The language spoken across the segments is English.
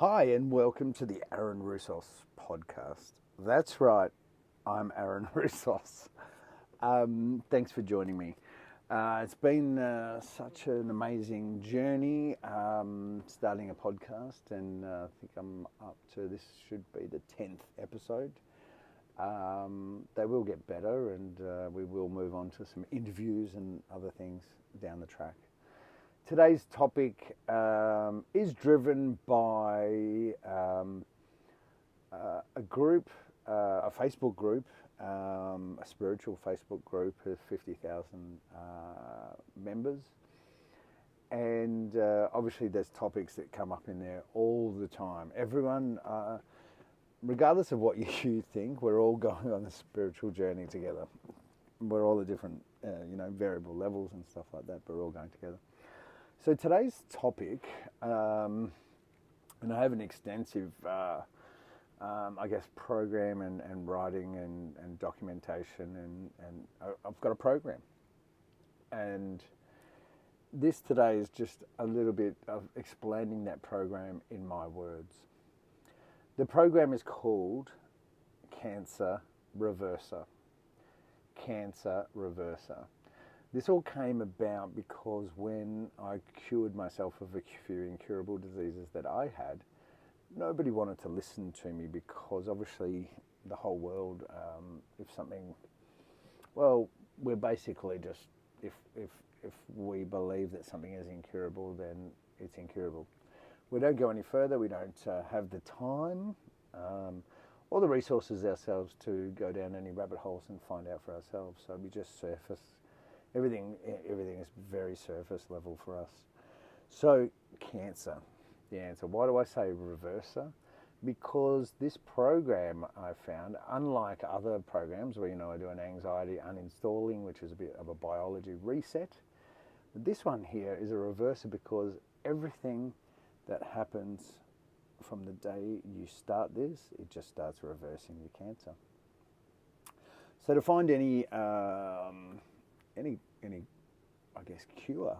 Hi, and welcome to the Aaron Roussos podcast. That's right, I'm Aaron Roussos. Thanks for joining me. It's been such an amazing journey starting a podcast, and I think I'm up to this should be the 10th episode. They will get better, and we will move on to some interviews and other things down the track. Today's topic is driven by a group, a Facebook group, a spiritual Facebook group of 50,000 members. And obviously there's topics that come up in there all the time. Everyone, regardless of what you think, we're all going on a spiritual journey together. We're all at different, variable levels and stuff like that, but we're all going together. So today's topic, and I have an extensive, program and writing and documentation, and I've got a program. And this today is just a little bit of explaining that program in my words. The program is called Cancer Reverser. Cancer Reverser. This all came about because when I cured myself of a few incurable diseases that I had, nobody wanted to listen to me because obviously the whole world, we're basically just, if we believe that something is incurable, then it's incurable. We don't go any further, we don't have the time or the resources ourselves to go down any rabbit holes and find out for ourselves, so we just surface. Everything is very surface level for us. So cancer, the answer. Why do I say reverser? Because this program I found, unlike other programs where I do an anxiety uninstalling, which is a bit of a biology reset, this one here is a reverser because everything that happens from the day you start this, it just starts reversing your cancer. So to find any cure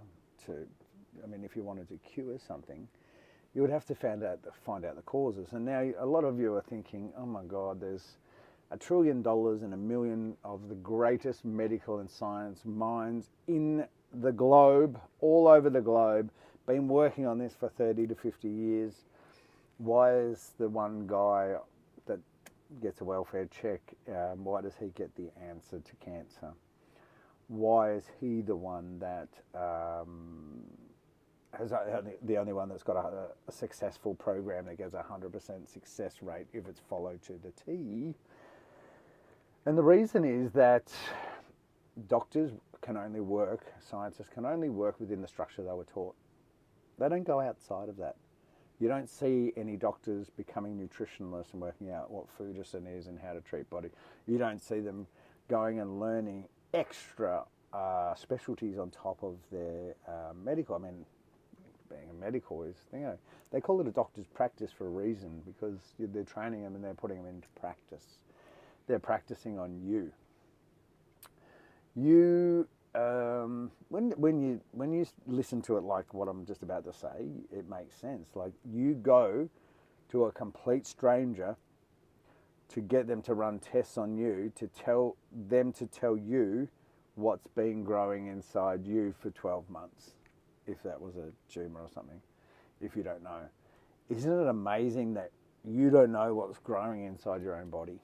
if you wanted to cure something, you would have to find out the causes. And now a lot of you are thinking, oh my God, there's $1 trillion and 1 million of the greatest medical and science minds in the globe, all over the globe, been working on this for 30 to 50 years. Why is the one guy that gets a welfare check, why does he get the answer to cancer? Why is he the one that the only one that's got a successful program that gets 100% success rate if it's followed to the T? And the reason is that doctors can only work, scientists can only work within the structure they were taught. They don't go outside of that. You don't see any doctors becoming nutritionalists and working out what Foodison is and how to treat body. You don't see them going and learning extra specialties on top of their medical. Being a medical is, they call it a doctor's practice for a reason, because they're training them and they're putting them into practice. They're practicing on you. When you listen to it like what I'm just about to say, it makes sense. Like, you go to a complete stranger to get them to run tests on you, to tell you what's been growing inside you for 12 months, if that was a tumour or something, if you don't know. Isn't it amazing that you don't know what's growing inside your own body?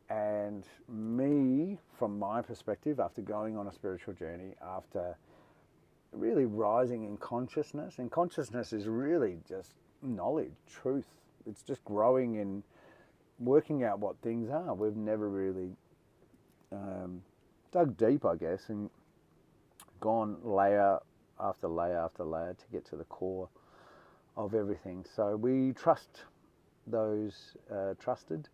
And me, from my perspective, after going on a spiritual journey, after really rising in consciousness, and consciousness is really just knowledge, truth. It's just growing in working out what things are. We've never really dug deep, I guess, and gone layer after layer after layer to get to the core of everything. So we trust those trusted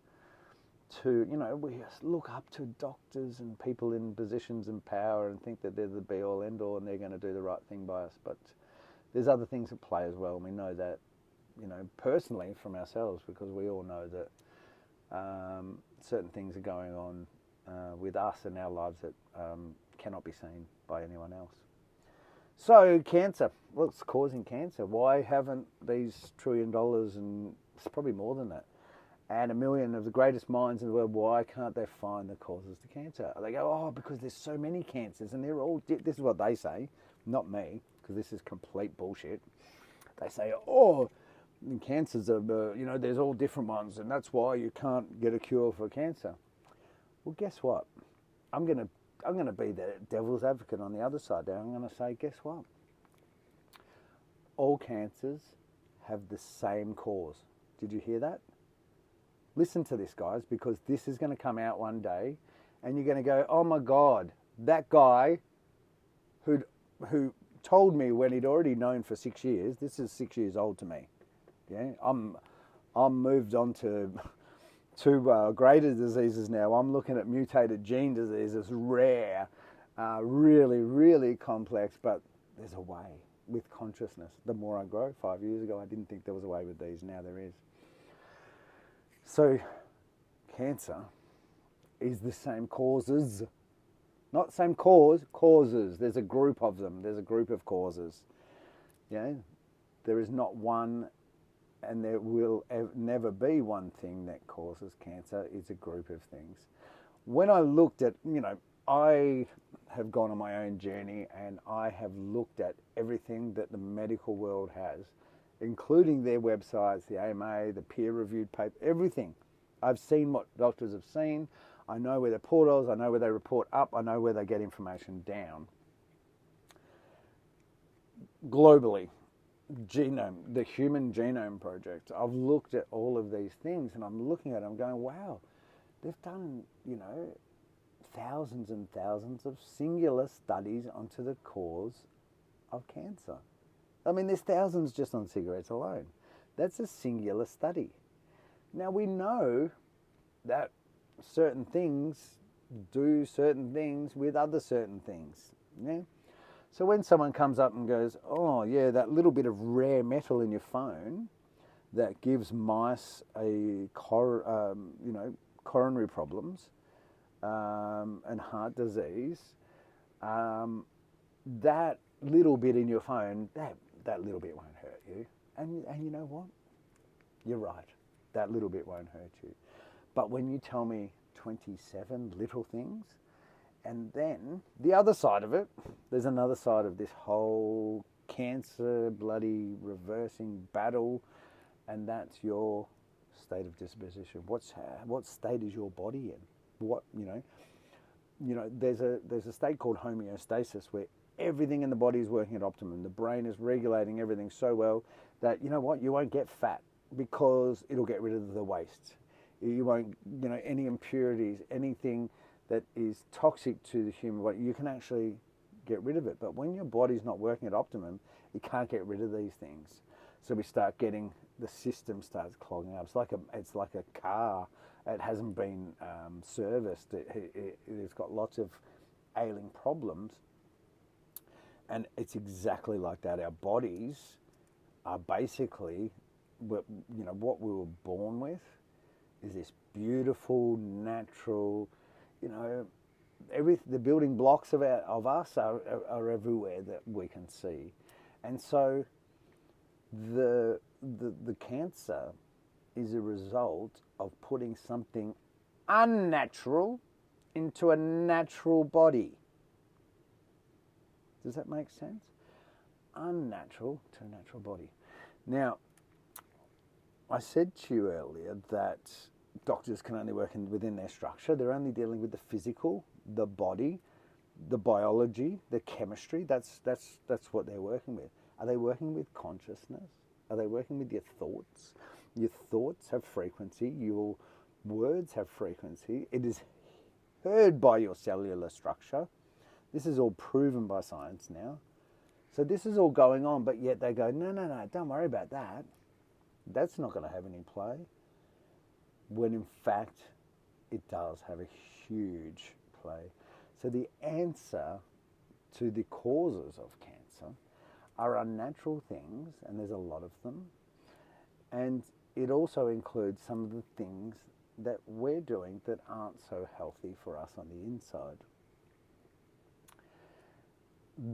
to, we look up to doctors and people in positions of power and think that they're the be-all, end-all and they're going to do the right thing by us. But there's other things at play as well. And we know that, personally from ourselves, because we all know that certain things are going on with us in our lives that cannot be seen by anyone else. So cancer, what's causing cancer? Why haven't these $1 trillion, and it's probably more than that, and 1 million of the greatest minds in the world, why can't they find the causes to cancer? They go, oh, because there's so many cancers and they're all, this is what they say, not me, because this is complete bullshit. They say, oh, cancers are, there's all different ones and that's why you can't get a cure for cancer. Well, guess what? I'm going to be the devil's advocate on the other side there. I'm going to say, guess what? All cancers have the same cause. Did you hear that? Listen to this, guys, because this is going to come out one day and you're going to go, oh my God, that guy who told me when he'd already known for 6 years, this is 6 years old to me. Yeah, I'm moved on to greater diseases now. I'm looking at mutated gene diseases, rare, really, really complex, but there's a way with consciousness. The more I grow, 5 years ago, I didn't think there was a way with these. Now there is. So cancer is the same causes, not same cause, causes. There's a group of them. There's a group of causes. Yeah, there is not one, and there will never be one thing that causes cancer. It's a group of things. When I looked at, I have gone on my own journey and I have looked at everything that the medical world has, including their websites, the AMA, the peer-reviewed paper, everything. I've seen what doctors have seen. I know where their portals, I know where they report up, I know where they get information down. Globally, the Human Genome Project, I've looked at all of these things and I'm looking at them going, wow, they've done, thousands and thousands of singular studies onto the cause of cancer. I mean, there's thousands just on cigarettes alone. That's a singular study. Now, we know that certain things do certain things with other certain things. Yeah? So when someone comes up and goes, oh, yeah, that little bit of rare metal in your phone that gives mice coronary problems and heart disease, that little bit in your phone, that little bit won't hurt you. And you know what? You're right. That little bit won't hurt you. But when you tell me 27 little things, and then the other side of it, there's another side of this whole cancer bloody reversing battle, and that's your state of disposition. What state is your body in? There's a state called homeostasis where everything in the body is working at optimum. The brain is regulating everything so well that, you won't get fat because it'll get rid of the waste. You won't, any impurities, anything that is toxic to the human body, you can actually get rid of it. But when your body's not working at optimum, it can't get rid of these things. So we start getting, the system starts clogging up. It's like a car. It hasn't been serviced. It's got lots of ailing problems. And it's exactly like that. Our bodies are basically, what we were born with is this beautiful, natural, the building blocks of us are everywhere that we can see. And so the cancer is a result of putting something unnatural into a natural body. Does that make sense? Unnatural to a natural body. Now, I said to you earlier that doctors can only work within their structure. They're only dealing with the physical, the body, the biology, the chemistry. That's what they're working with. Are they working with consciousness? Are they working with your thoughts? Your thoughts have frequency. Your words have frequency. It is heard by your cellular structure. This is all proven by science now. So this is all going on, but yet they go, no, don't worry about that. That's not going to have any play. When in fact, it does have a huge play. So the answer to the causes of cancer are unnatural things, and there's a lot of them. And it also includes some of the things that we're doing that aren't so healthy for us on the inside.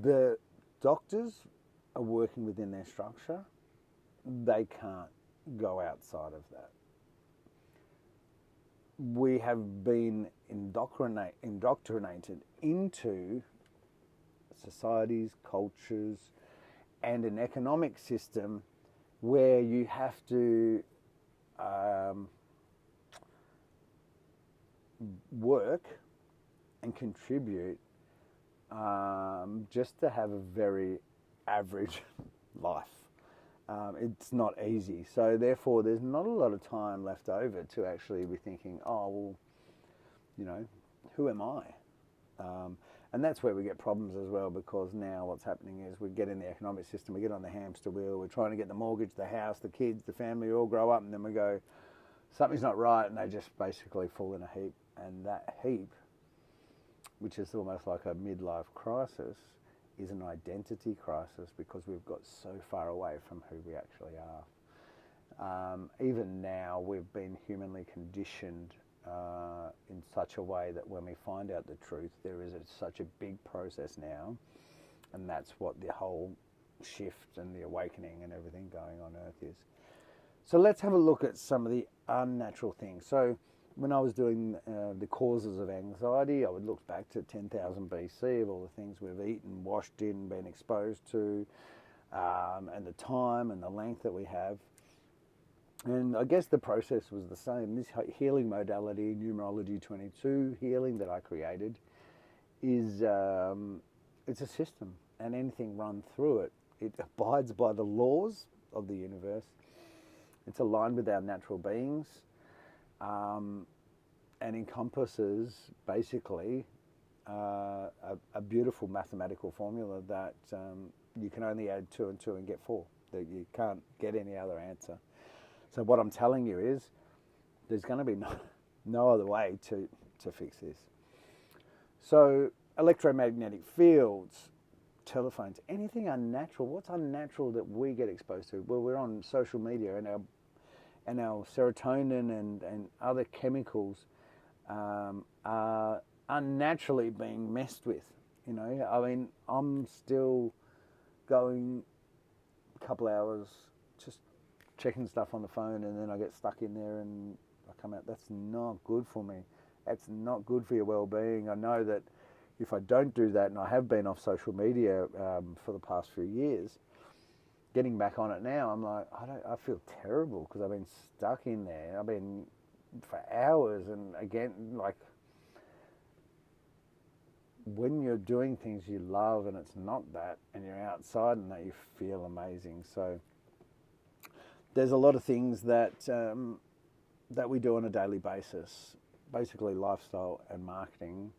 The doctors are working within their structure. They can't go outside of that. We have been indoctrinated into societies, cultures, and an economic system where you have to work and contribute just to have a very average life. It's not easy. So therefore, there's not a lot of time left over to actually be thinking, oh, well, you know, who am I? And that's where we get problems as well, because now what's happening is we get in the economic system, we get on the hamster wheel, we're trying to get the mortgage, the house, the kids, the family all grow up, and then we go, something's not right, and they just basically fall in a heap. And that heap, which is almost like a midlife crisis, is an identity crisis, because we've got so far away from who we actually are. Even now, we've been humanly conditioned in such a way that when we find out the truth, there is such a big process now, and that's what the whole shift and the awakening and everything going on Earth is. So let's have a look at some of the unnatural things. So when I was doing the causes of anxiety, I would look back to 10,000 BC of all the things we've eaten, washed in, been exposed to, and the time and the length that we have. And I guess the process was the same. This healing modality, numerology 22 healing that I created, is it's a system, and anything run through it, it abides by the laws of the universe. It's aligned with our natural beings, and encompasses basically a beautiful mathematical formula that you can only add 2 and 2 and get 4. That you can't get any other answer. So what I'm telling you is there's going to be no other way to fix this. So electromagnetic fields, telephones, anything unnatural. What's unnatural that we get exposed to? Well, we're on social media, and our serotonin and other chemicals are unnaturally being messed with. You know, I mean, I'm still going a couple hours just checking stuff on the phone, and then I get stuck in there and I come out. That's not good for me. That's not good for your well-being. I know that if I don't do that, and I have been off social media for the past few years, getting back on it now, I'm like, I feel terrible, because I've been stuck in there. I've been for hours, and again, like, when you're doing things you love and it's not that, and you're outside and that, you feel amazing. So there's a lot of things that that we do on a daily basis, basically lifestyle and marketing.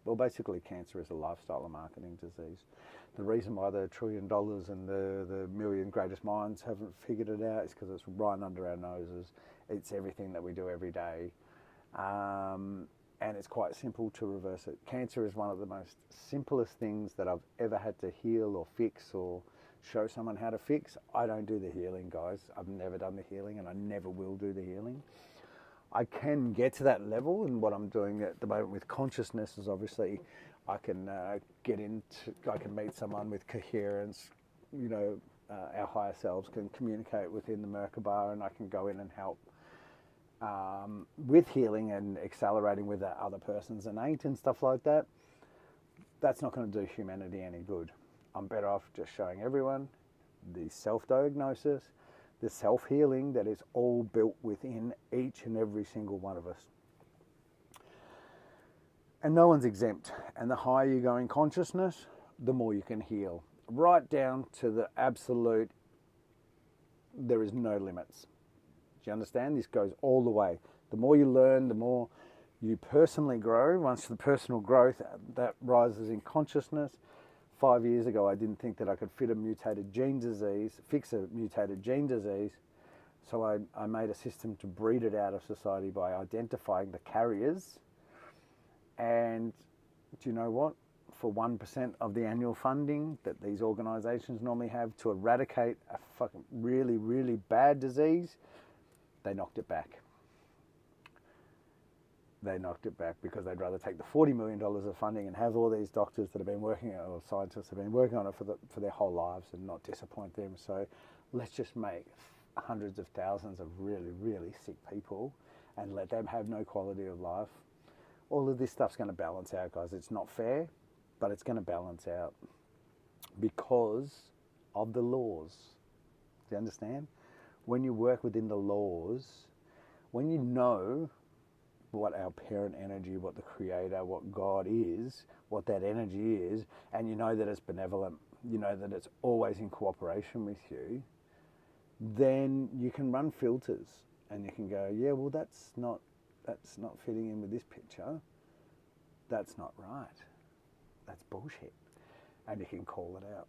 Well, basically cancer is a lifestyle and marketing disease. The reason why the $1 trillion and the million greatest minds haven't figured it out is because it's right under our noses. It's everything that we do every day. And it's quite simple to reverse it. Cancer is one of the most simplest things that I've ever had to heal or fix or show someone how to fix. I don't do the healing, guys. I've never done the healing, and I never will do the healing. I can get to that level, and what I'm doing at the moment with consciousness is obviously I can I can meet someone with coherence. You know, our higher selves can communicate within the Merkaba, and I can go in and help with healing and accelerating with that other person's innate and stuff like that. That's not going to do humanity any good. I'm better off just showing everyone the self-diagnosis, the self-healing that is all built within each and every single one of us. And no one's exempt. And the higher you go in consciousness, the more you can heal. Right down to the absolute, there is no limits. Do you understand? This goes all the way. The more you learn, the more you personally grow. Once the personal growth, that rises in consciousness. 5 years ago, I didn't think that I could fix a mutated gene disease. So I made a system to breed it out of society by identifying the carriers. And do you know what? For 1% of the annual funding that these organisations normally have to eradicate a fucking really, really bad disease, they knocked it back. they knocked it back because they'd rather take the $40 million of funding and have all these doctors that have been working on it, or scientists have been working on it for their whole lives and not disappoint them. So let's just make hundreds of thousands of really, really sick people and let them have no quality of life. All of this stuff's going to balance out, guys. It's not fair, but it's going to balance out because of the laws. Do you understand? When you work within the laws, when you know what our parent energy, what the creator, what God is, what that energy is, and you know that it's benevolent, you know that it's always in cooperation with you, then you can run filters and you can go, yeah, well, that's not fitting in with this picture. That's not right. That's bullshit. And you can call it out.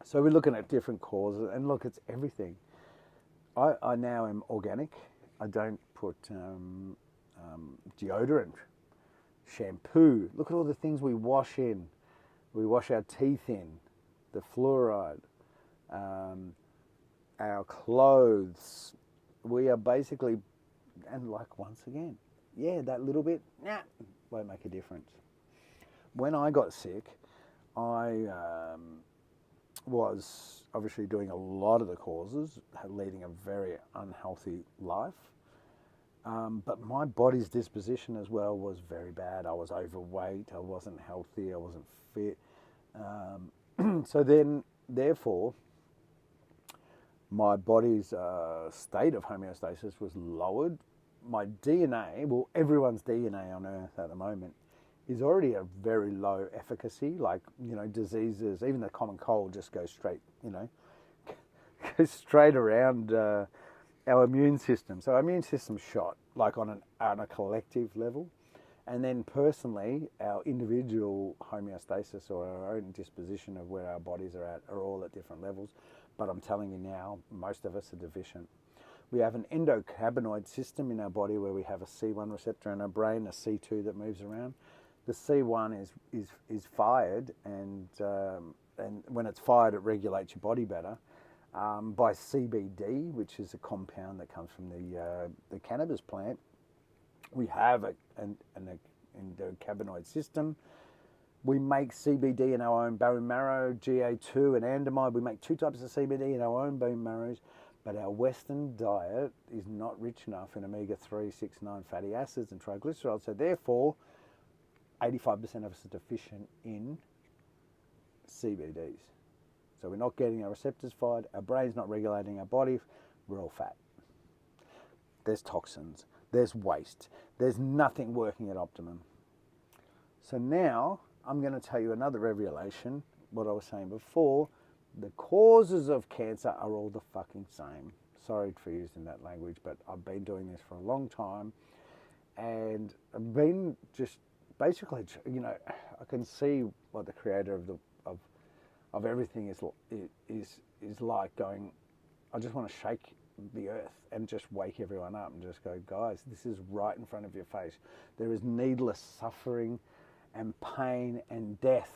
So we're looking at different causes, and look, it's everything. I now am organic. I don't put deodorant, shampoo. Look at all the things we wash in. We wash our teeth in, the fluoride, our clothes. We are basically, and like once again, yeah, that little bit, won't make a difference. When I got sick, I was obviously doing a lot of the causes, leading a very unhealthy life. But my body's disposition as well was very bad. I was overweight, I wasn't healthy, I wasn't fit. So then, therefore, my body's state of homeostasis was lowered. My DNA, well, everyone's DNA on Earth at the moment is already a very low efficacy. Like, diseases, even the common cold just goes straight, goes straight around our immune system. So our immune system's shot, like on a collective level. And then personally, our individual homeostasis or our own disposition of where our bodies are at are all at different levels. But I'm telling you now, most of us are deficient. We have an endocannabinoid system in our body where we have a C1 receptor in our brain, a C2 that moves around. The C1 is fired, and when it's fired, it regulates your body better by CBD, which is a compound that comes from the cannabis plant. We have an endocannabinoid system. We make CBD in our own bone marrow, GA2 and anandamide. We make 2 types of CBD in our own bone marrows, but our Western diet is not rich enough in omega-3, 6, 9 fatty acids and triglycerides. So therefore, 85% of us are deficient in CBDs. So we're not getting our receptors fired, our brain's not regulating our body, we're all fat. There's toxins, there's waste, there's nothing working at optimum. So now I'm going to tell you another revelation, what I was saying before. The causes of cancer are all the fucking same. Sorry for using that language, but I've been doing this for a long time, and I've been just basically, I can see what the creator of everything is like going, I just want to shake the earth and just wake everyone up and just go, guys, this is right in front of your face. There is needless suffering and pain and death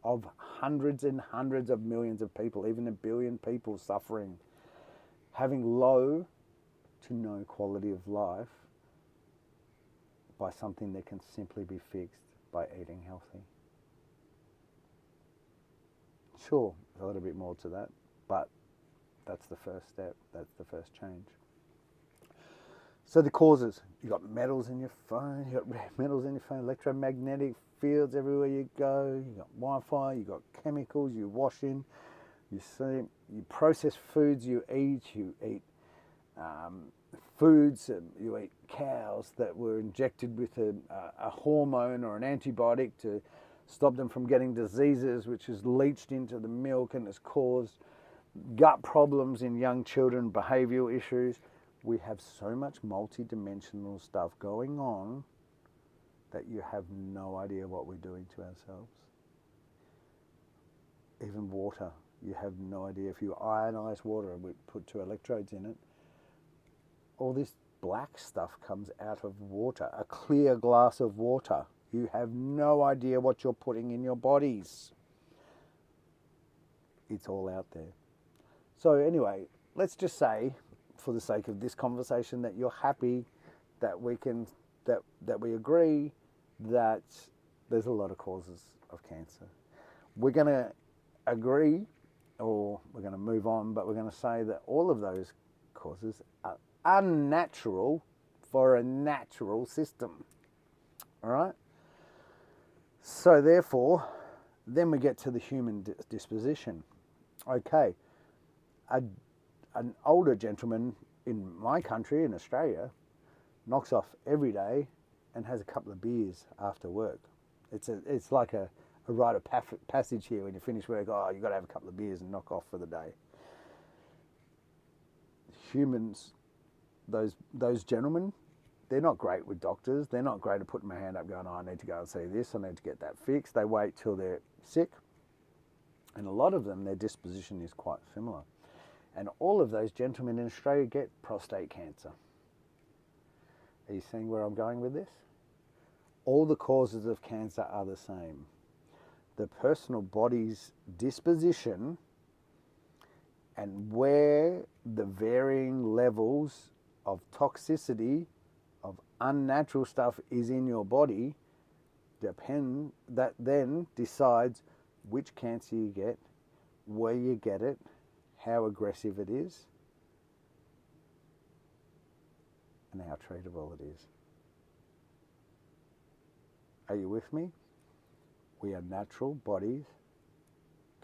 of hundreds and hundreds of millions of people, even 1 billion people suffering, having low to no quality of life by something that can simply be fixed by eating healthy. Sure, there's a little bit more to that, but that's the first step, that's the first change. So the causes, you've got metals in your phone, electromagnetic fields everywhere you go, you've got Wi-Fi, you've got chemicals you wash in, you process foods you eat foods, you eat cows that were injected with a hormone or an antibiotic to stop them from getting diseases, which is leached into the milk and has caused gut problems in young children, behavioural issues. We have so much multi-dimensional stuff going on that you have no idea what we're doing to ourselves. Even water, you have no idea. If you ionize water and we put 2 electrodes in it, all this black stuff comes out of water, a clear glass of water. You have no idea what you're putting in your bodies. It's all out there. So anyway, let's just say, for the sake of this conversation, that you're happy that we can that we agree that there's a lot of causes of cancer. We're going to agree, or we're going to move on, but we're going to say that all of those causes are unnatural for a natural system. All right? So therefore, then we get to the human disposition. Okay, an older gentleman in my country, in Australia, knocks off every day and has a couple of beers after work. It's like a rite of passage here. When you finish work, you've got to have a couple of beers and knock off for the day. Humans, those gentlemen, they're not great with doctors. They're not great at putting my hand up going, I need to go and see this, I need to get that fixed. They wait till they're sick. And a lot of them, their disposition is quite similar. And all of those gentlemen in Australia get prostate cancer. Are you seeing where I'm going with this? All the causes of cancer are the same. The personal body's disposition and where the varying levels of toxicity of unnatural stuff is in your body that then decides which cancer you get, where you get it, how aggressive it is, and how treatable it is. Are you with me? We are natural bodies.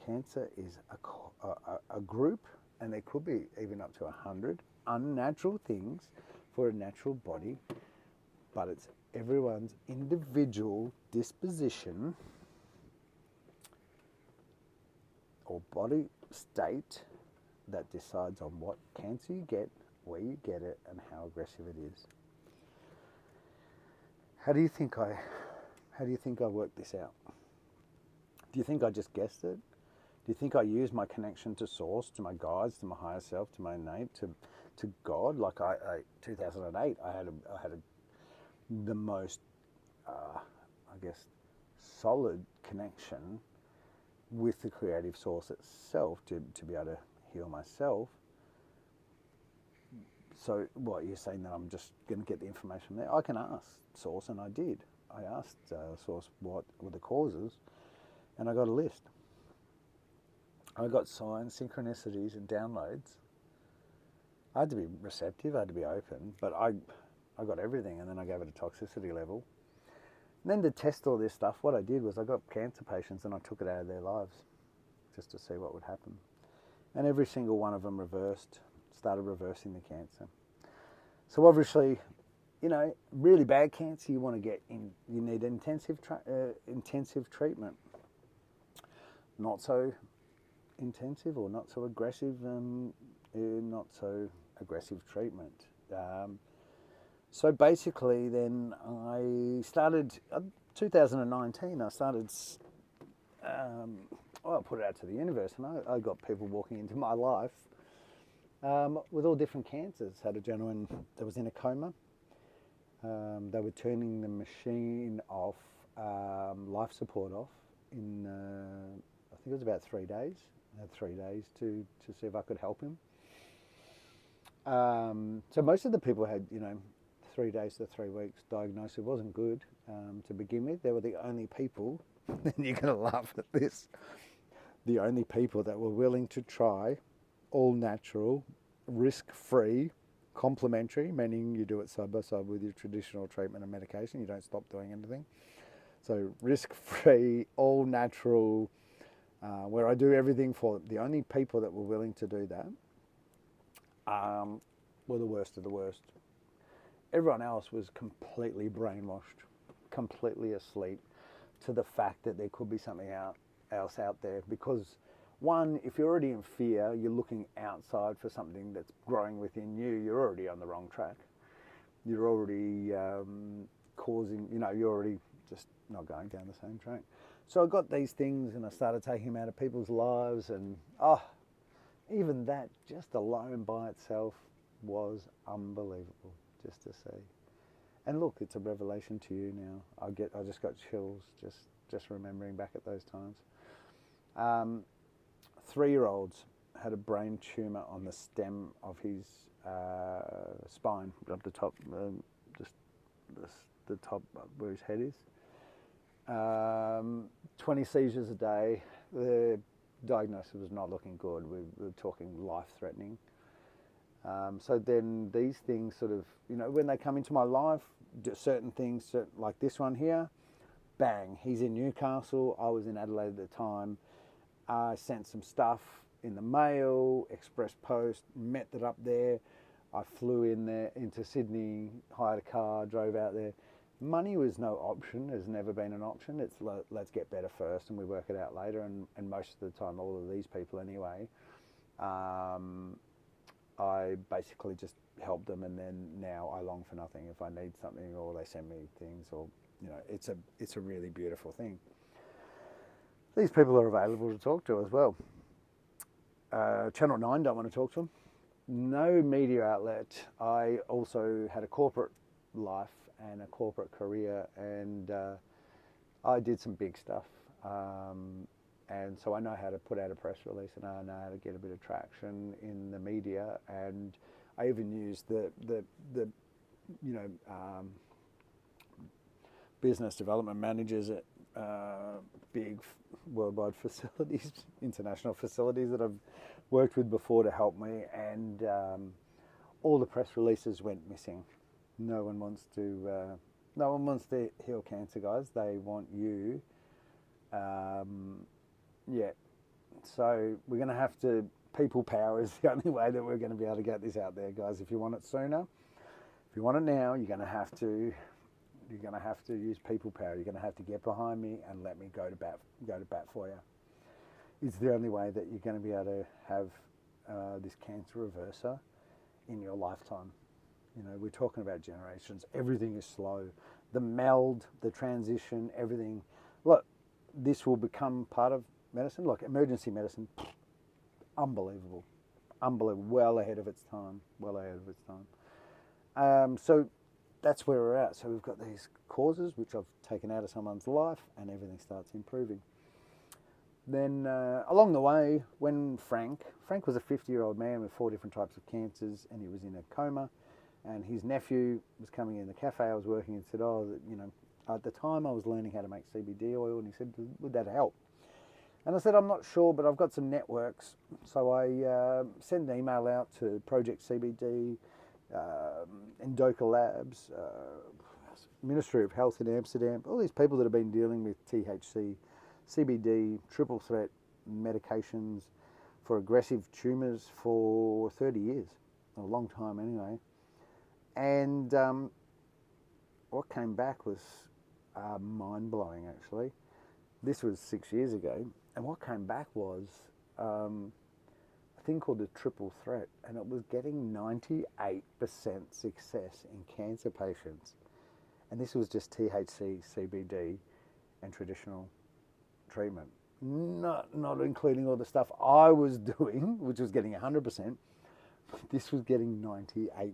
Cancer is a group, and there could be even up to 100 unnatural things for a natural body, but it's everyone's individual disposition or body state that decides on what cancer you get, where you get it, and how aggressive it is. How do you think I worked this out? Do you think I just guessed it? Do you think I used my connection to source, to my guides, to my higher self, to my innate, to God? Like 2008, I had the most, solid connection with the creative source itself to be able to heal myself. So what, you're saying that I'm just going to get the information from there? I can ask source, and I did. I asked source what were the causes, and I got a list. I got signs, synchronicities, and downloads. I had to be receptive, I had to be open, but I got everything, and then I gave it a toxicity level. And then to test all this stuff, what I did was I got cancer patients and I took it out of their lives just to see what would happen. And every single one of them started reversing the cancer. So obviously, really bad cancer, you want to get in, you need intensive treatment. Not so intensive or not so aggressive, not so aggressive treatment. So basically then I started, 2019, I started, I put it out to the universe, and I got people walking into my life with all different cancers. Had a gentleman that was in a coma. They were turning the machine off, life support off in, I think it was about 3 days. I had 3 days to see if I could help him. So most of the people had, 3 days to 3 weeks diagnosis. It wasn't good to begin with. They were the only people, and you're going to laugh at this, the only people that were willing to try all natural, risk-free, complementary, meaning you do it side by side with your traditional treatment and medication. You don't stop doing anything. So risk-free, all natural, where I do everything for the only people that were willing to do that were the worst of the worst. Everyone else was completely brainwashed, completely asleep to the fact that there could be something else out there. Because one, if you're already in fear, you're looking outside for something that's growing within you, you're already on the wrong track. You're already causing, you're already just not going down the same track. So I got these things and I started taking them out of people's lives, and even that just alone by itself was unbelievable just to see. And look, it's a revelation to you now. I just got chills just remembering back at those times. 3-year-olds had a brain tumour on the stem of his spine, up the top, just the top where his head is. 20 seizures a day. The diagnosis was not looking good. We were talking life-threatening. So then these things sort of, when they come into my life, certain things, like this one here, bang, he's in Newcastle. I was in Adelaide at the time. I sent some stuff in the mail, express post, met that up there. I flew in there into Sydney, hired a car, drove out there. Money was no option, has never been an option. It's let's get better first and we work it out later. And most of the time, all of these people anyway, I basically just help them, and then now I long for nothing. If I need something or they send me things, or it's a really beautiful thing. These people are available to talk to as well. Channel 9 don't want to talk to them. No media outlet. I also had a corporate life and a corporate career, and I did some big stuff. And so I know how to put out a press release, and I know how to get a bit of traction in the media. And I even use the business development managers at big worldwide facilities, international facilities that I've worked with before to help me. And all the press releases went missing. No one wants to heal cancer, guys. They want you. So we're going to have to, people power is the only way that we're going to be able to get this out there, guys. If you want it sooner, if you want it now, you're going to have to use people power. You're going to have to get behind me and let me go to bat for you. It's the only way that you're going to be able to have this cancer reverser in your lifetime. We're talking about generations. Everything is slow. The meld, the transition, everything. Look, this will become part of medicine. Look, emergency medicine, unbelievable. Well ahead of its time. So that's where we're at. So we've got these causes which I've taken out of someone's life, and everything starts improving. Then along the way, when Frank was a 50-year-old man with 4 different types of cancers, and he was in a coma, and his nephew was coming in the cafe I was working in and said, at the time I was learning how to make CBD oil, and he said, would that help? And I said, I'm not sure, but I've got some networks. So I sent an email out to Project CBD, Endoka Labs, Ministry of Health in Amsterdam, all these people that have been dealing with THC, CBD, triple threat medications for aggressive tumours for 30 years, a long time anyway. And what came back was mind-blowing, actually. This was 6 years ago, and what came back was a thing called the triple threat, and it was getting 98% success in cancer patients. And this was just THC, CBD, and traditional treatment, not including all the stuff I was doing, which was getting 100%. This was getting 98%,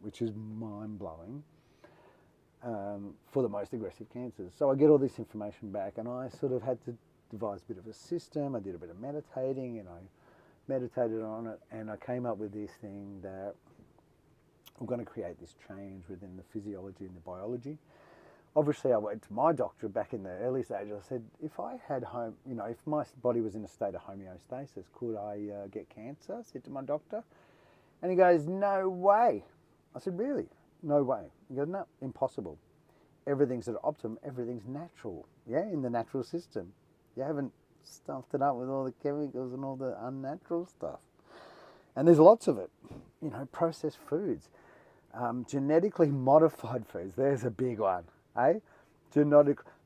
which is mind-blowing for the most aggressive cancers. So I get all this information back, and I sort of had to devise a bit of a system. I did a bit of meditating, and I meditated on it, and I came up with this thing that I'm going to create this change within the physiology and the biology. Obviously, I went to my doctor back in the early stages. I said, if I had if my body was in a state of homeostasis, could I get cancer? I said to my doctor. And he goes, no way. I said, really? No way. He goes, no, impossible. Everything's at optimum. Everything's natural. Yeah, in the natural system. You haven't stuffed it up with all the chemicals and all the unnatural stuff. And there's lots of it. Processed foods. Genetically modified foods. There's a big one.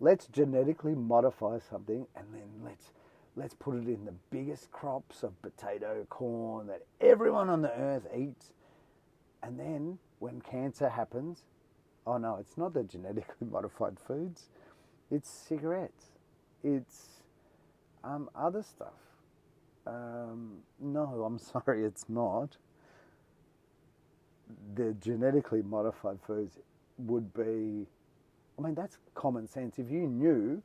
Let's genetically modify something, and then let's put it in the biggest crops of potato, corn that everyone on the earth eats. And then when cancer happens, oh no, it's not the genetically modified foods, it's cigarettes, it's other stuff. No, I'm sorry, it's not. The genetically modified foods would be, that's common sense. If you knew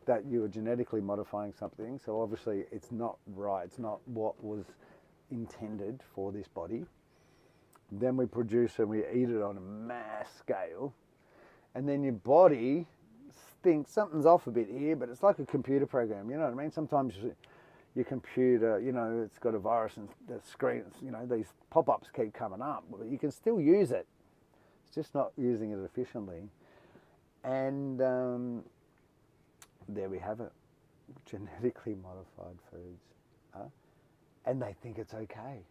that you were genetically modifying something, so obviously it's not right, it's not what was intended for this body, then we produce and we eat it on a mass scale, and then your body thinks something's off a bit here, but it's like a computer program, you know what I mean? Sometimes your computer, you know, it's got a virus and the screen, you know, these pop-ups keep coming up, but you can still use it. It's just not using it efficiently. And there we have it, genetically modified foods. And they think it's okay.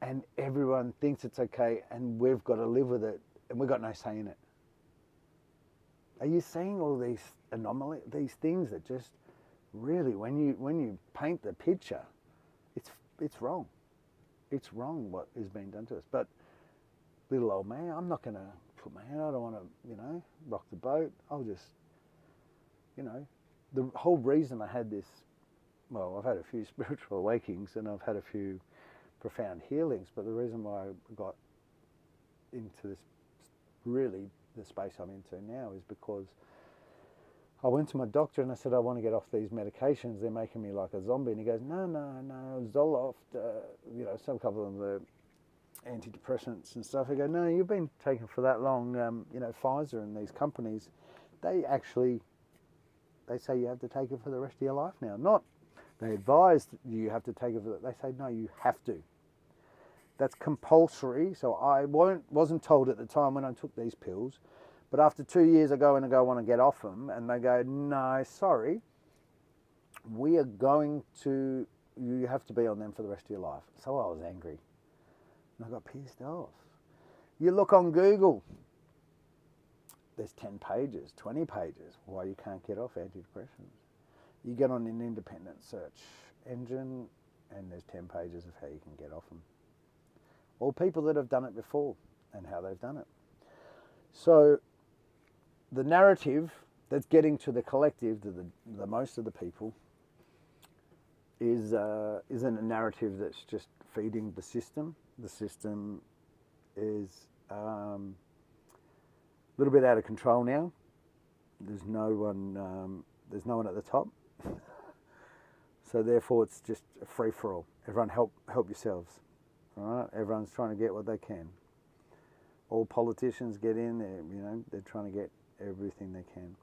And everyone thinks it's okay, and we've got to live with it, and we've got no say in it. Are you seeing all these anomalies, these things that just really, when you paint the picture, it's wrong. It's wrong what is being done to us. But little old me, I'm not going to put my hand out. I don't want to, you know, rock the boat. I'll just, you know, the whole reason I had this, well, I've had a few spiritual awakenings and I've had a few profound healings, but the reason why I got into this, really the space I'm into now, is because I went to my doctor and I said, I want to get off these medications. They're making me like a zombie. And he goes, no, Zoloft, you know, some couple of the antidepressants and stuff. I go, no, you've been taking for that long. You know, Pfizer and these companies, they say you have to take it for the rest of your life now. Not they advise you have to take it for they say, no, you have to. That's compulsory. So I wasn't told at the time when I took these pills, but after 2 years I go and I want to get off them, and they go, no, sorry, we are going to, you have to be on them for the rest of your life. So I was angry and I got pissed off. You look on Google, there's 10 pages, 20 pages why you can't get off antidepressants. You get on an independent search engine and there's 10 pages of how you can get off them. All people that have done it before and how they've done it. So the narrative that's getting to the collective, to the most of the people, isn't a narrative that's just feeding the system. The system is a little bit out of control now. There's no one at the top. So therefore it's just a free-for-all. Everyone help yourselves. All right? Everyone's trying to get what they can. All politicians get in, they're trying to get everything they can.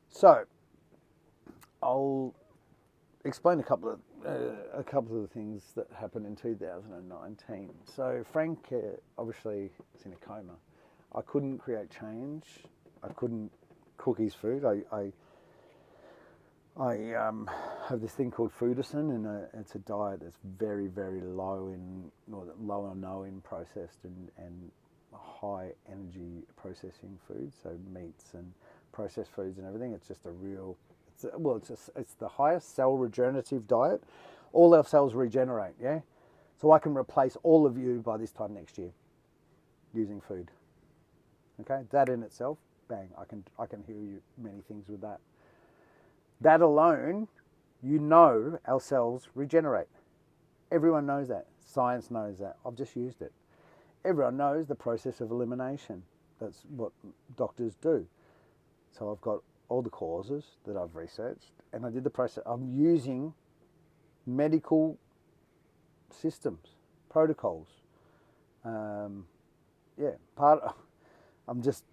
So I'll explain a couple of the things that happened in 2019. So Frank obviously was in a coma. I couldn't create change. I couldn't cook his food. I have this thing called Foodison, and it's a diet that's very, very low or no in processed and high energy processing foods, so meats and processed foods and everything. It's just it's the highest cell regenerative diet. All our cells regenerate, yeah? So I can replace all of you by this time next year using food. Okay, that in itself, bang, I can heal you many things with that. That alone, our cells regenerate. Everyone knows that. Science knows that. I've just used it. Everyone knows the process of elimination. That's what doctors do. So I've got all the causes that I've researched, and I did the process. I'm using medical systems, protocols. I'm just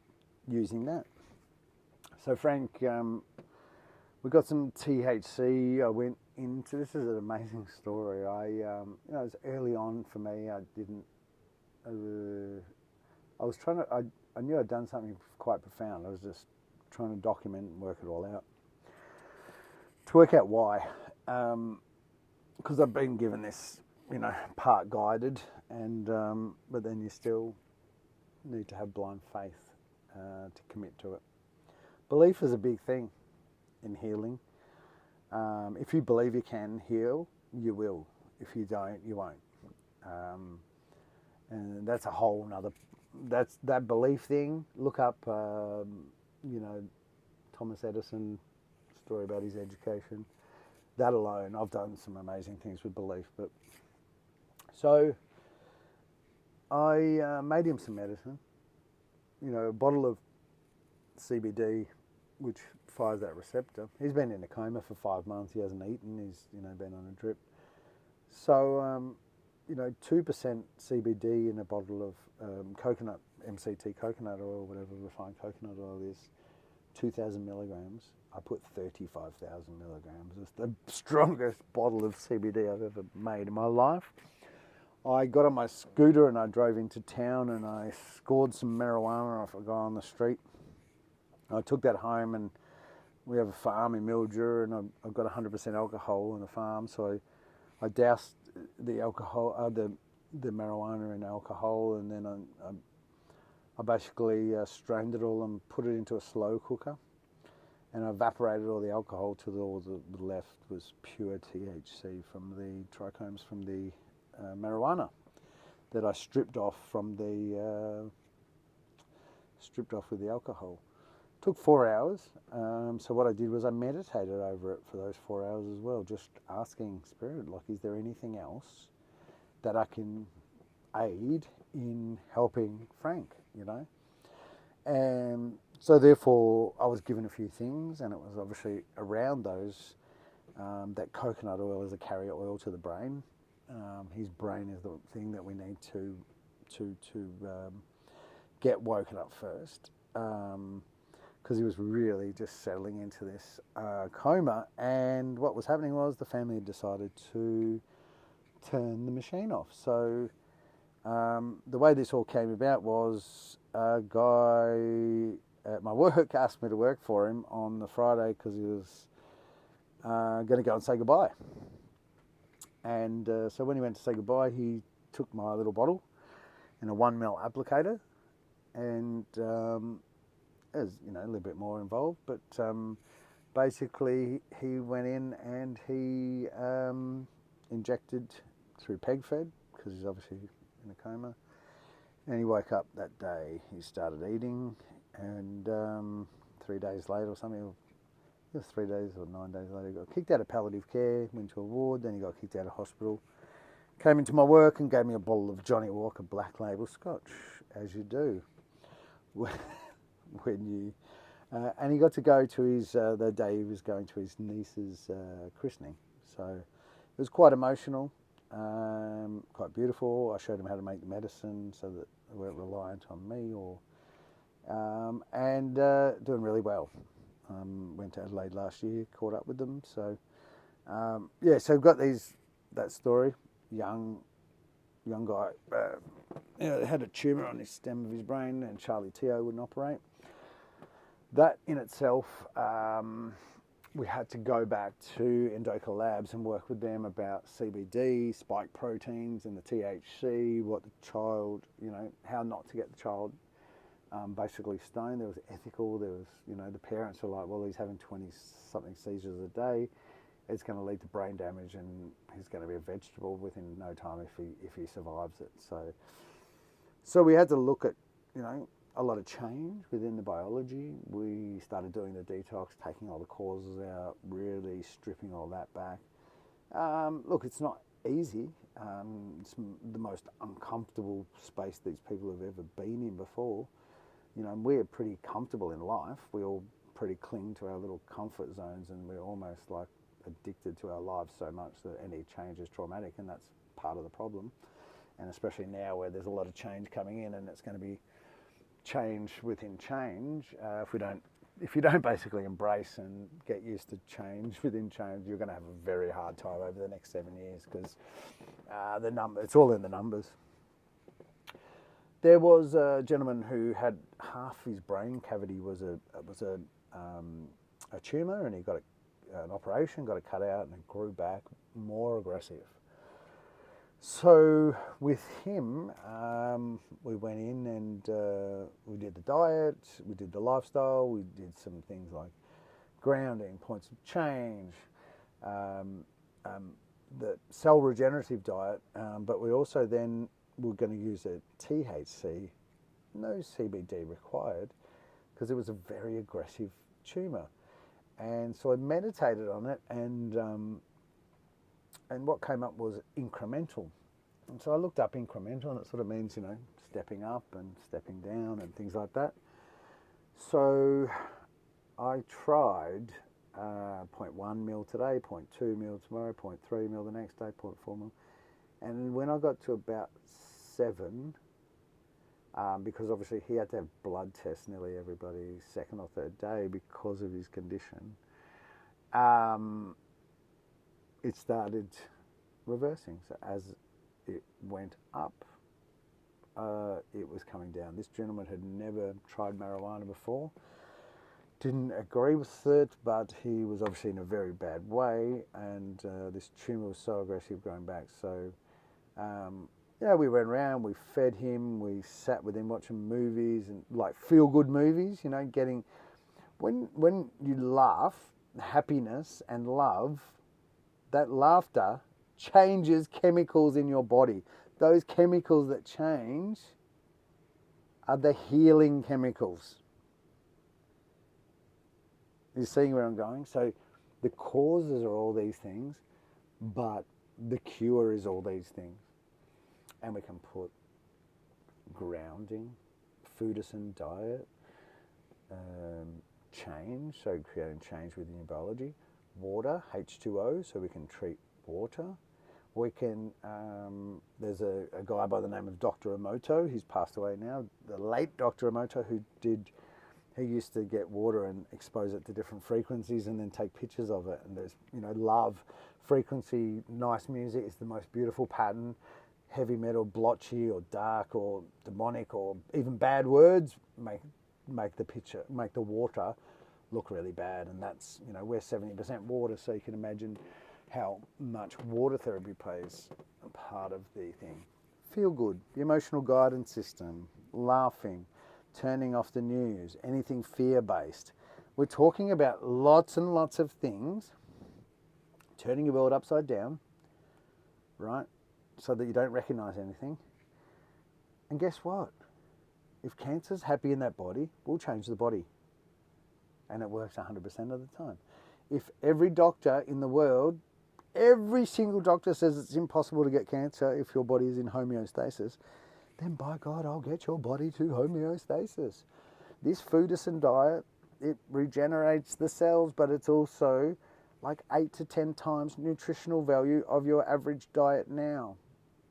using that. So Frank, we got some THC. I went into, this is an amazing story. It was early on for me. I knew I'd done something quite profound. I was just trying to document and work it all out. To work out why. Because I've been given this, part guided, but then you still need to have blind faith to commit to it. Belief is a big thing in healing. If you believe you can heal, you will. If you don't, you won't. And that's a whole nother, that belief thing. Look up, Thomas Edison, story about his education. That alone, I've done some amazing things with belief. But so I made him some medicine, a bottle of CBD, which fires that receptor. He's been in a coma for 5 months. He hasn't eaten. He's been on a drip. So 2% CBD in a bottle of coconut, MCT coconut oil, whatever refined coconut oil is, 2,000 milligrams. I put 35,000 milligrams. It's the strongest bottle of CBD I've ever made in my life. I got on my scooter and I drove into town and I scored some marijuana off a guy on the street. I took that home, and we have a farm in Mildura, and I've got 100% alcohol on the farm, so I doused the alcohol, the marijuana in alcohol, and then I basically strained it all and put it into a slow cooker, and I evaporated all the alcohol till all the left was pure THC from the trichomes from the marijuana that I stripped off with the alcohol. Took 4 hours. So what I did was I meditated over it for those 4 hours as well, just asking Spirit, like, is there anything else that I can aid in helping Frank, And so therefore I was given a few things, and it was obviously around those, that coconut oil is a carrier oil to the brain. His brain is the thing that we need to get woken up first. Because he was really just settling into this coma, and what was happening was the family had decided to turn the machine off. So the way this all came about was a guy at my work asked me to work for him on the Friday because he was going to go and say goodbye. And so when he went to say goodbye, he took my little bottle and a 1 ml applicator, and there's a little bit more involved, but basically he went in and he injected through PEG-fed because he's obviously in a coma, and he woke up that day. He started eating, and 3 days later or something, it was 3 days or 9 days later, he got kicked out of palliative care, went to a ward, then he got kicked out of hospital, came into my work and gave me a bottle of Johnny Walker Black Label Scotch, as you do. And he got to go to his the day he was going to his niece's christening, so it was quite emotional, quite beautiful. I showed him how to make the medicine so that they weren't reliant on me, and doing really well. Went to Adelaide last year, caught up with them, so so we've got that story. Young guy, had a tumour on his stem of his brain, and Charlie Teo wouldn't operate. That in itself, we had to go back to Endoca Labs and work with them about CBD, spike proteins, and the THC. What the child, how not to get the child basically stoned. There was ethical. There was, the parents were like, well, he's having 20-something seizures a day. It's going to lead to brain damage, and he's going to be a vegetable within no time if he survives it. So we had to look at, a lot of change within the biology. We started doing the detox, taking all the causes out, really stripping all that back. Look, it's not easy. It's the most uncomfortable space these people have ever been in before. We're pretty comfortable in life. We all pretty cling to our little comfort zones, and we're almost like addicted to our lives so much that any change is traumatic, and that's part of the problem. And especially now where there's a lot of change coming in, and it's going to be change within change. If you don't basically embrace and get used to change within change, you're going to have a very hard time over the next 7 years, because it's all in the numbers. There was a gentleman who had half his brain cavity was a tumour, and he got an operation, got it cut out, and it grew back more aggressive. So with him, we went in and we did the diet, we did the lifestyle, we did some things like grounding, points of change, the cell regenerative diet, but we also then were going to use a THC, no CBD required, because it was a very aggressive tumour. And so I meditated on it, and what came up was incremental. And so I looked up incremental, and it sort of means, stepping up and stepping down and things like that. So I tried 0.1 mil today, 0.2 mil tomorrow, 0.3 mil the next day, 0.4 mil. And when I got to about 7, because obviously he had to have blood tests nearly every second or third day because of his condition, it started reversing. So as it went up, it was coming down. This gentleman had never tried marijuana before, didn't agree with it, but he was obviously in a very bad way, and this tumour was so aggressive going back. So, yeah, we went around, we fed him, we sat with him watching movies, and like feel-good movies, you know, getting... When you laugh, happiness and love, that laughter changes chemicals in your body. Those chemicals that change are the healing chemicals. You're seeing where I'm going? So the causes are all these things, but the cure is all these things. And we can put grounding, Foodison diet, change, so creating change within your biology, water, H2O, so we can treat water. We can, there's a guy by the name of Dr. Emoto, he's passed away now, the late Dr. Emoto, he used to get water and expose it to different frequencies and then take pictures of it. And there's, you know, love, frequency, nice music is the most beautiful pattern. Heavy metal, blotchy or dark or demonic or even bad words make the picture, make the water look really bad. And that's, you know, we're 70% water, so you can imagine how much water therapy plays a part of the thing. Feel good, the emotional guidance system, laughing, turning off the news, anything fear-based. We're talking about lots and lots of things, turning your world upside down, right, so that you don't recognize anything. And guess what? If cancer's happy in that body, we'll change the body. And it works 100% of the time. If every doctor in the world, every single doctor says it's impossible to get cancer if your body is in homeostasis, then by God, I'll get your body to homeostasis. This Foodison diet, it regenerates the cells, but it's also like 8 to 10 times nutritional value of your average diet now.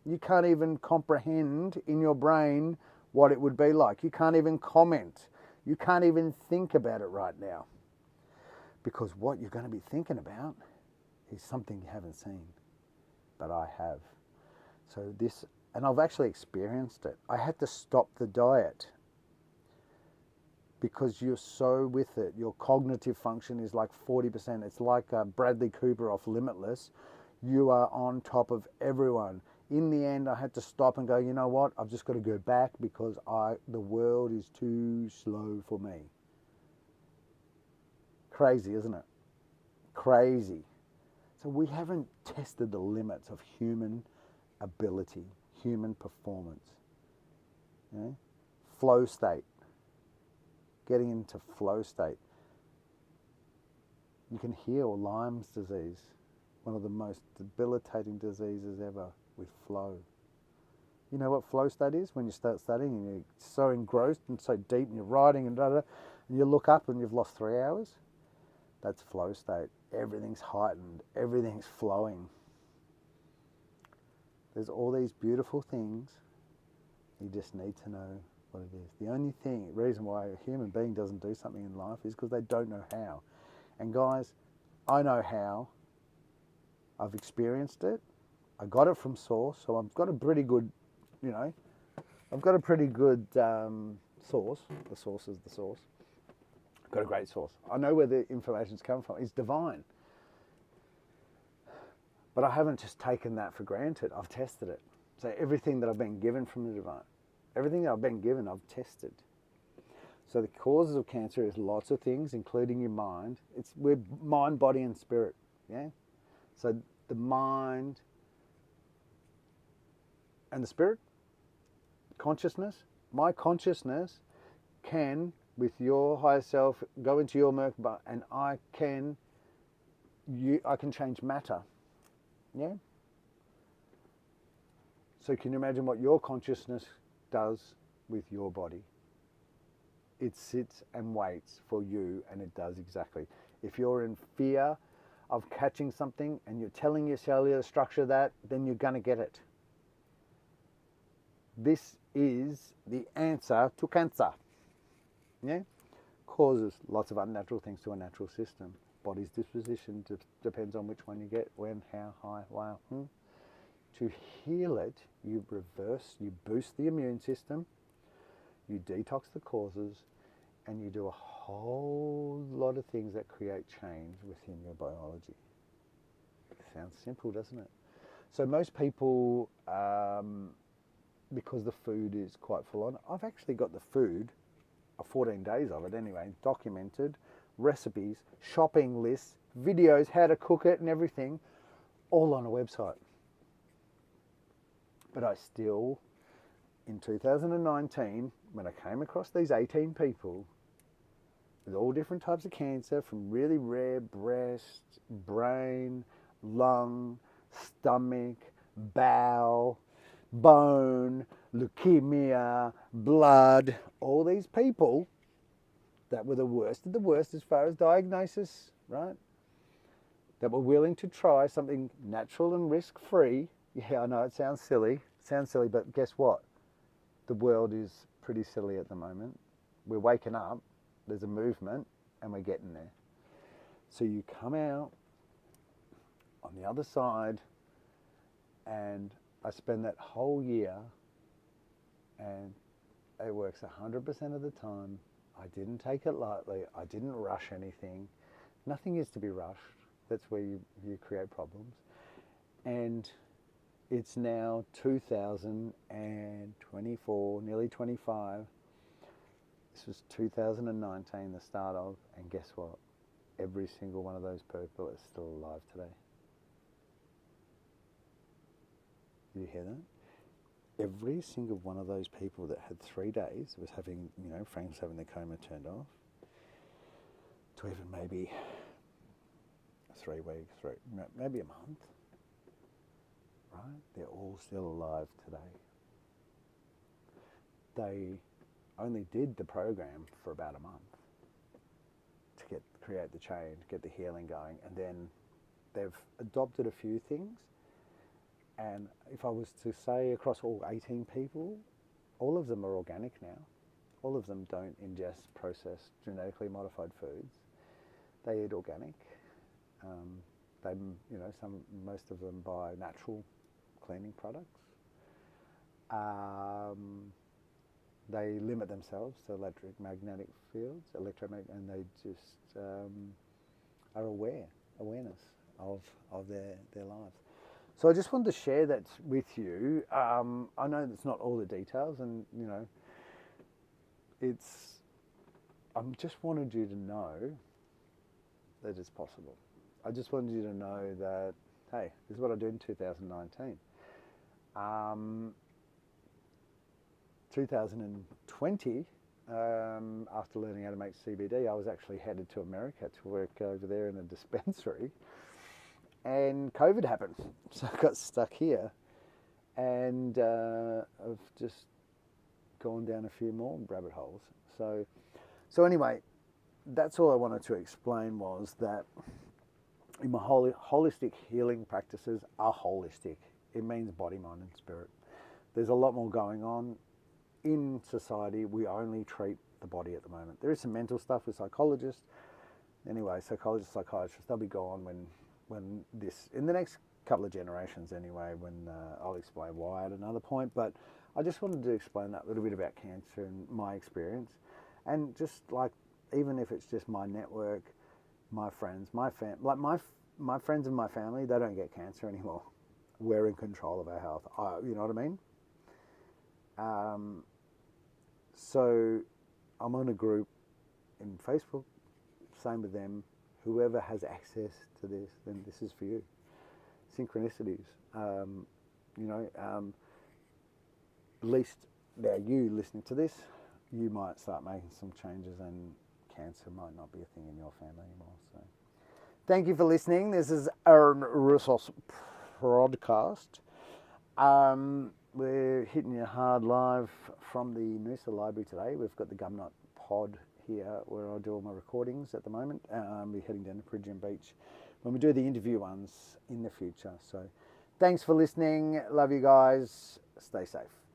You can't even comprehend in your brain what it would be like. You can't even comment. You can't even think about it right now. Because what you're going to be thinking about is something you haven't seen. But I have. So this... And I've actually experienced it. I had to stop the diet because you're so with it. Your cognitive function is like 40%. It's like Bradley Cooper off Limitless. You are on top of everyone. In the end, I had to stop and go, you know what? I've just got to go back because the world is too slow for me. Crazy, isn't it? Crazy. So we haven't tested the limits of human ability, human performance. You know? Flow state. Getting into flow state. You can heal Lyme's disease, one of the most debilitating diseases ever, with flow. You know what flow state is? When you start studying and you're so engrossed and so deep and you're writing and and you look up and you've lost 3 hours. That's flow state. Everything's heightened. Everything's flowing. There's all these beautiful things. You just need to know what it is. The only reason why a human being doesn't do something in life is because they don't know how. And guys, I know how. I've experienced it. I got it from source, so I've got a pretty good, I've got a pretty good source. The source is the source. I've got a great source. I know where the information's come from. It's divine. But I haven't just taken that for granted. I've tested it. So everything that I've been given from the divine, everything that I've been given, I've tested. So the causes of cancer is lots of things, including your mind. We're mind, body, and spirit. Yeah. So the mind and the spirit, consciousness. My consciousness can, with your higher self, go into your Merkaba, and I can change matter. Yeah. So can you imagine what your consciousness does with your body? It sits and waits for you, and it does exactly. If you're in fear of catching something and you're telling your cellular structure that, then you're going to get it. This is the answer to cancer. Yeah? Causes lots of unnatural things to a natural system. Body's disposition depends on which one you get, when, how, high, wow. To heal it, you boost the immune system, you detox the causes, and you do a whole lot of things that create change within your biology. It sounds simple, doesn't it? So most people, because the food is quite full on, I've actually got the food, 14 days of it anyway, documented, recipes, shopping lists, videos, how to cook it and everything, all on a website. But I still, in 2019, when I came across these 18 people with all different types of cancer, from really rare breast, brain, lung, stomach, bowel, bone, leukemia, blood, all these people that were the worst of the worst as far as diagnosis, right? That were willing to try something natural and risk-free. Yeah, I know it sounds silly, but guess what? The world is pretty silly at the moment. We're waking up, there's a movement, and we're getting there. So you come out on the other side, and I spend that whole year, and it works 100% of the time. I didn't take it lightly. I didn't rush anything. Nothing is to be rushed. That's where you create problems. And it's now 2024, nearly 25. This was 2019, the start of, and guess what? Every single one of those people is still alive today. Did you hear that? Every single one of those people that had 3 days was having, Frank's having the coma turned off, to even maybe 3 weeks, maybe a month, right? They're all still alive today. They only did the program for about a month to create the change, get the healing going, and then they've adopted a few things. And if I was to say across all 18 people, all of them are organic now. All of them don't ingest processed, genetically modified foods. They eat organic. Most of them buy natural cleaning products. They limit themselves to electromagnetic fields, and they just are awareness of their lives. So I just wanted to share that with you. I know that's not all the details, and I just wanted you to know that it's possible. I just wanted you to know that, hey, this is what I did in 2019. 2020, after learning how to make CBD, I was actually headed to America to work over there in a dispensary. And COVID happened, so I got stuck here, and I've just gone down a few more rabbit holes. So anyway, that's all I wanted to explain, was that in my holistic healing practices are holistic. It means body, mind, and spirit. There's a lot more going on in society. We only treat the body at the moment. There is some mental stuff with psychologists. Anyway, psychologists, psychiatrists, they'll be gone when this, in the next couple of generations anyway, when I'll explain why at another point. But I just wanted to explain that little bit about cancer and my experience, and just like, even if it's just my network, my friends, my friends and my family, they don't get cancer anymore. We're in control of our health. You know what I mean? So I'm on a group in Facebook, same with them. Whoever has access to this, then this is for you. Synchronicities, at least now you listening to this, you might start making some changes, and cancer might not be a thing in your family anymore. So thank you for listening. This is Aaron Russos podcast. We're hitting you hard live from the Noosa Library today. We've got the Gumnut Pod here where I do all my recordings at the moment. We're heading down to Peregian Beach when we do the interview ones in the future. So thanks for listening. Love you guys. Stay safe.